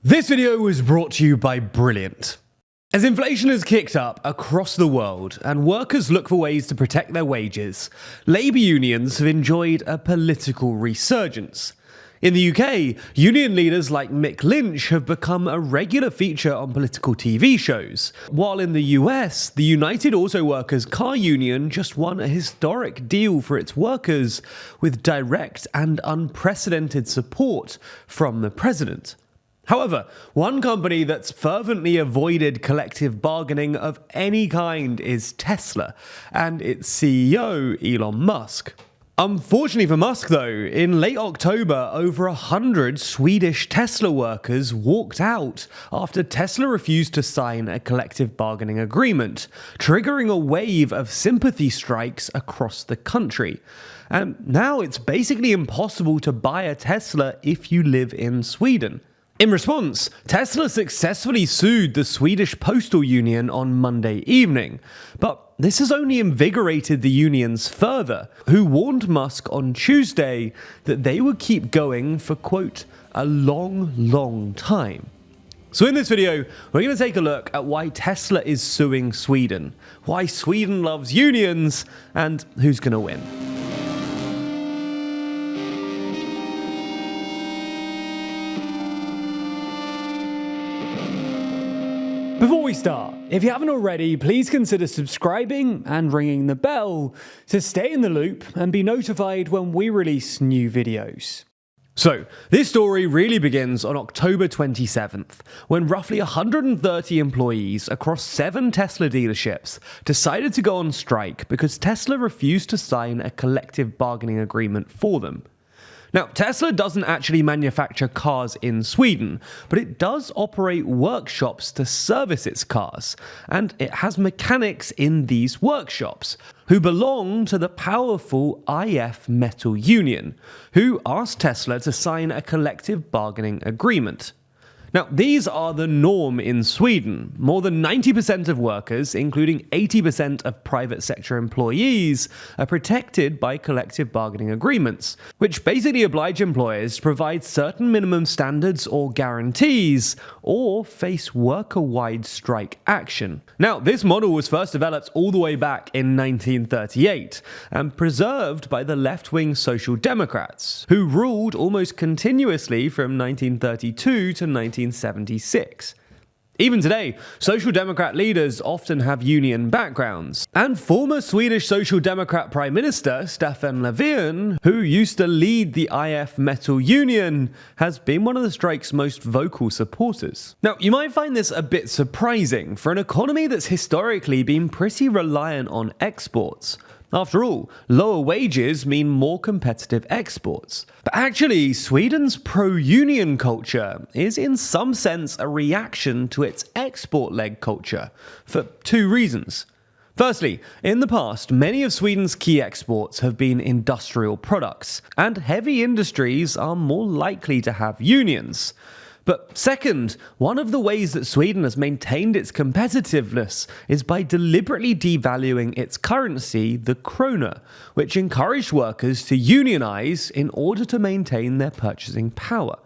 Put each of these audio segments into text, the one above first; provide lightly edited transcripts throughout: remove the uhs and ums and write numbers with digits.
This video was brought to you by Brilliant. As inflation has kicked up across the world and workers look for ways to protect their wages, labour unions have enjoyed a political resurgence. In the UK, union leaders like Mick Lynch have become a regular feature on political TV shows, while in the US, the United Auto Workers car union just won a historic deal for its workers with direct and unprecedented support from the president. However, one company that's fervently avoided collective bargaining of any kind is Tesla, and its CEO, Elon Musk. Unfortunately for Musk though, in late October, over 100 Swedish Tesla workers walked out after Tesla refused to sign a collective bargaining agreement, triggering a wave of sympathy strikes across the country. And now it's basically impossible to buy a Tesla if you live in Sweden. In response, Tesla successfully sued the Swedish Postal Union on Monday evening, but this has only invigorated the unions further, who warned Musk on Tuesday that they would keep going for, quote, a long time. So in this video, we're going to take a look at why Tesla is suing Sweden, why Sweden loves unions, and who's going to win. Before we start, if you haven't already, please consider subscribing and ringing the bell to stay in the loop and be notified when we release new videos. So, this story really begins on October 27th, when roughly 130 employees across 7 Tesla dealerships decided to go on strike because Tesla refused to sign a collective bargaining agreement for them. Now, Tesla doesn't actually manufacture cars in Sweden, but it does operate workshops to service its cars, and it has mechanics in these workshops who belong to the powerful IF Metal Union, who asked Tesla to sign a collective bargaining agreement. Now, these are the norm in Sweden. More than 90% of workers, including 80% of private sector employees, are protected by collective bargaining agreements, which basically oblige employers to provide certain minimum standards or guarantees, or face worker-wide strike action. Now, this model was first developed all the way back in 1938, and preserved by the left-wing Social Democrats, who ruled almost continuously from 1932 to 1976. Even today, Social Democrat leaders often have union backgrounds, and former Swedish Social Democrat Prime Minister Stefan Löfven, who used to lead the IF Metal Union, has been one of the strike's most vocal supporters. Now, you might find this a bit surprising for an economy that's historically been pretty reliant on exports. After all, lower wages mean more competitive exports. But actually, Sweden's pro-union culture is in some sense a reaction to its export-led culture, for 2 reasons. Firstly, in the past, many of Sweden's key exports have been industrial products, and heavy industries are more likely to have unions. But second, one of the ways that Sweden has maintained its competitiveness is by deliberately devaluing its currency, the krona, which encouraged workers to unionize in order to maintain their purchasing power.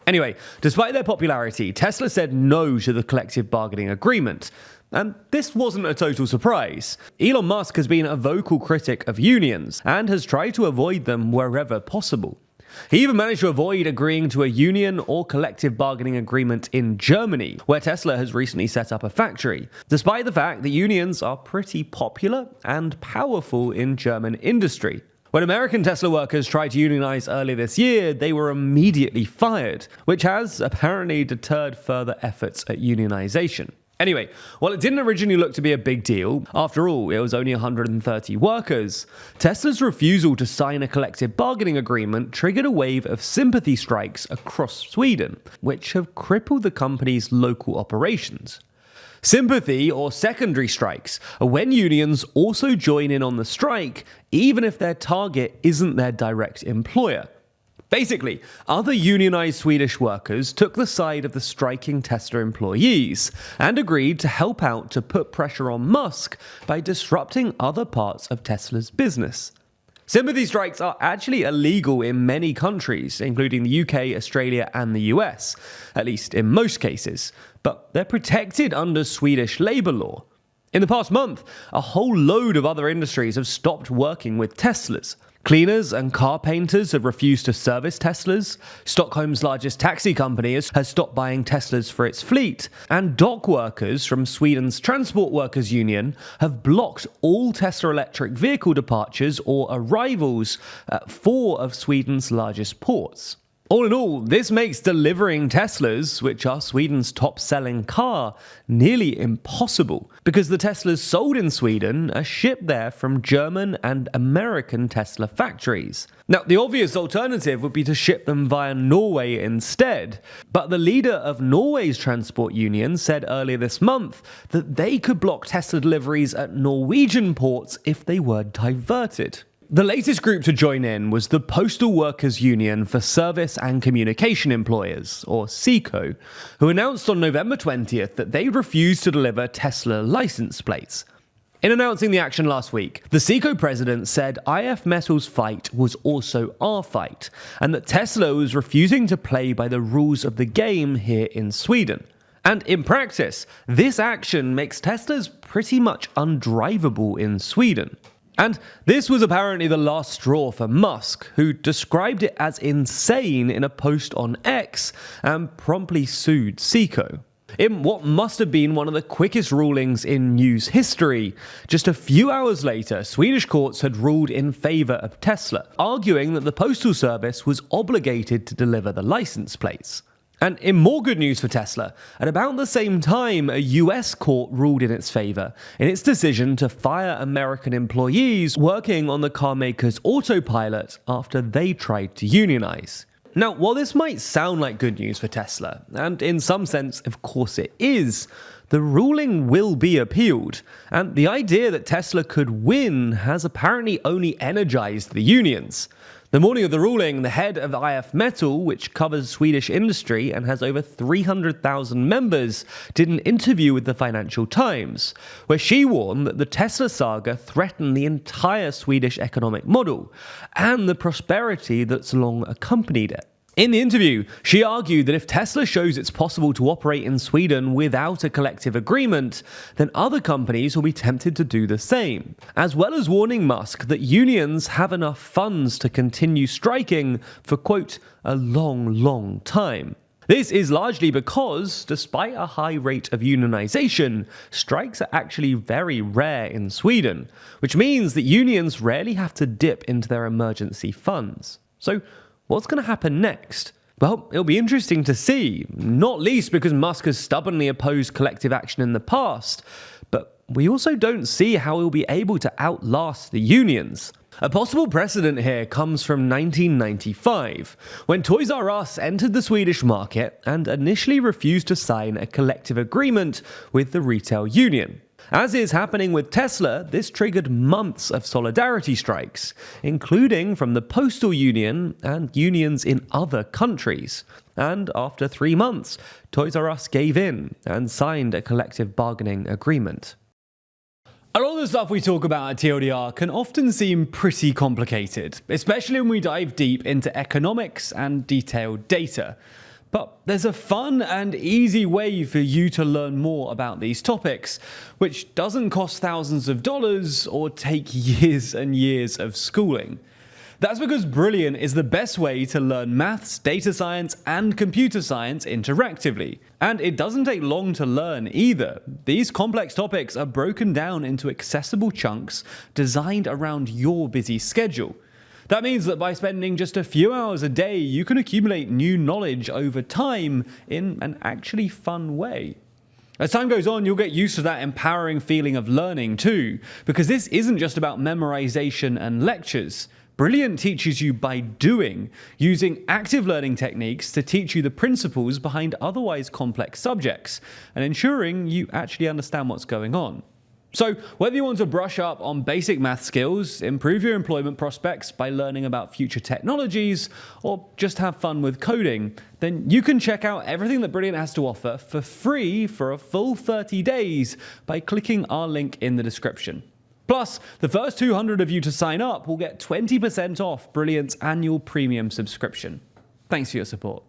Anyway, despite their popularity, Tesla said no to the collective bargaining agreement. And this wasn't a total surprise. Elon Musk has been a vocal critic of unions and has tried to avoid them wherever possible. He even managed to avoid agreeing to a union or collective bargaining agreement in Germany, where Tesla has recently set up a factory, despite the fact that unions are pretty popular and powerful in German industry. When American Tesla workers tried to unionize earlier this year, they were immediately fired, which has apparently deterred further efforts at unionization. Anyway, while it didn't originally look to be a big deal, after all, it was only 130 workers, Tesla's refusal to sign a collective bargaining agreement triggered a wave of sympathy strikes across Sweden, which have crippled the company's local operations. Sympathy, or secondary strikes, are when unions also join in on the strike, even if their target isn't their direct employer. Basically, other unionized Swedish workers took the side of the striking Tesla employees and agreed to help out to put pressure on Musk by disrupting other parts of Tesla's business. Sympathy strikes are actually illegal in many countries, including the UK, Australia, and the US, at least in most cases, but they're protected under Swedish labour law. In the past month, a whole load of other industries have stopped working with Teslas. Cleaners and car painters have refused to service Teslas, Stockholm's largest taxi company has stopped buying Teslas for its fleet, and dock workers from Sweden's Transport Workers Union have blocked all Tesla electric vehicle departures or arrivals at 4 of Sweden's largest ports. All in all, this makes delivering Teslas, which are Sweden's top-selling car, nearly impossible, because the Teslas sold in Sweden are shipped there from German and American Tesla factories. Now, the obvious alternative would be to ship them via Norway instead, but the leader of Norway's transport union said earlier this month that they could block Tesla deliveries at Norwegian ports if they were diverted. The latest group to join in was the Postal Workers Union for Service and Communication Employers, or SECO, who announced on November 20th that they refused to deliver Tesla license plates. In announcing the action last week, the SECO president said IF Metal's fight was also our fight, and that Tesla was refusing to play by the rules of the game here in Sweden. And in practice, this action makes Teslas pretty much undrivable in Sweden. And this was apparently the last straw for Musk, who described it as insane in a post on X and promptly sued SECO. In what must have been one of the quickest rulings in news history, just a few hours later, Swedish courts had ruled in favour of Tesla, arguing that the postal service was obligated to deliver the license plates. And in more good news for Tesla, at about the same time, a US court ruled in its favour in its decision to fire American employees working on the carmaker's autopilot after they tried to unionize. Now, while this might sound like good news for Tesla, and in some sense, of course it is, the ruling will be appealed, and the idea that Tesla could win has apparently only energized the unions. The morning of the ruling, the head of IF Metal, which covers Swedish industry and has over 300,000 members, did an interview with the Financial Times, where she warned that the Tesla saga threatened the entire Swedish economic model and the prosperity that's long accompanied it. In the interview, she argued that if Tesla shows it's possible to operate in Sweden without a collective agreement, then other companies will be tempted to do the same, as well as warning Musk that unions have enough funds to continue striking for, quote, a long time. This is largely because, despite a high rate of unionization, strikes are actually very rare in Sweden, which means that unions rarely have to dip into their emergency funds. So, what's going to happen next? Well, it'll be interesting to see, not least because Musk has stubbornly opposed collective action in the past, but we also don't see how he'll be able to outlast the unions. A possible precedent here comes from 1995, when Toys R Us entered the Swedish market and initially refused to sign a collective agreement with the retail union. As is happening with Tesla, this triggered months of solidarity strikes, including from the postal union and unions in other countries. And after 3 months, Toys R Us gave in and signed a collective bargaining agreement. A lot of the stuff we talk about at TLDR can often seem pretty complicated, especially when we dive deep into economics and detailed data. But there's a fun and easy way for you to learn more about these topics, which doesn't cost thousands of dollars or take years and years of schooling. That's because Brilliant is the best way to learn maths, data science, and computer science interactively. And it doesn't take long to learn either. These complex topics are broken down into accessible chunks designed around your busy schedule. That means that by spending just a few hours a day, you can accumulate new knowledge over time in an actually fun way. As time goes on, you'll get used to that empowering feeling of learning too, because this isn't just about memorization and lectures. Brilliant teaches you by doing, using active learning techniques to teach you the principles behind otherwise complex subjects, and ensuring you actually understand what's going on. So, whether you want to brush up on basic math skills, improve your employment prospects by learning about future technologies, or just have fun with coding, then you can check out everything that Brilliant has to offer for free for a full 30 days by clicking our link in the description. Plus, the first 200 of you to sign up will get 20% off Brilliant's annual premium subscription. Thanks for your support.